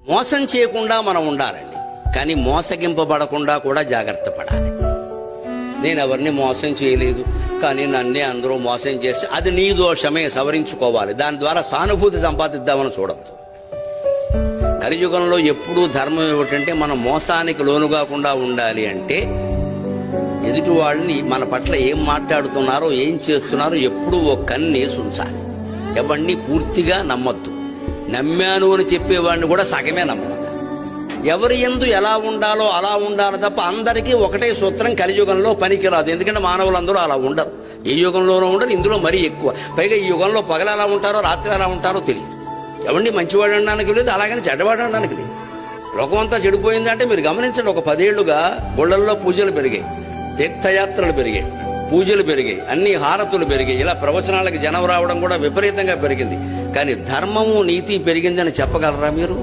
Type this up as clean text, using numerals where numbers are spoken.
మోసం చేయకుండా మనం ఉండాలండి, కానీ మోసగింపబడకుండా కూడా జాగ్రత్త పడాలి. నేను ఎవరిని మోసం చేయలేదు, కానీ నన్నే అందరూ మోసం చేసి అది నీ దోషమే, సవరించుకోవాలి. దాని ద్వారా సానుభూతి సంపాదిద్దామని చూడద్దు. కలియుగంలో ఎప్పుడూ ధర్మం ఏమిటంటే మనం మోసానికి లోను కాకుండా ఉండాలి అంటే ఎదుటి వాళ్ళని మన పట్ల ఏం మాట్లాడుతున్నారో ఏం చేస్తున్నారో ఎప్పుడూ ఒక కన్నేసి ఉంచాలి. ఎవరిని పూర్తిగా నమ్మొద్దు. నమ్మాను అని చెప్పేవాడిని కూడా సగమే నమ్మాలి. ఎవరి యందు ఎలా ఉండాలో అలా ఉండాలి తప్ప అందరికీ ఒకటే సూత్రం కలియుగంలో పనికిరాదు. ఎందుకంటే మానవులందరూ అలా ఉండరు. ఏ యుగంలోనూ ఉండరు, ఇందులో మరీ ఎక్కువ. పైగా ఈ యుగంలో పగలు ఎలా ఉంటారో రాత్రి ఎలా ఉంటారో తెలియదు. ఎవరిని మంచివాడు అనడానికి లేదు, అలాగని చెడ్డవాడు అనడానికి లేదు. లోకమంతా చెడిపోయిందంటే మీరు గమనించండి. ఒక 10 ఏళ్లుగా గుళ్ళల్లో పూజలు పెరిగాయి, తీర్థయాత్రలు పెరిగాయి, పూజలు పెరిగాయి, అన్ని హారతులు పెరిగాయి. ఇలా ప్రవచనాలకు జనం రావడం కూడా విపరీతంగా పెరిగింది. కానీ ధర్మము నీతి పెరిగిందని చెప్పగలరా మీరు?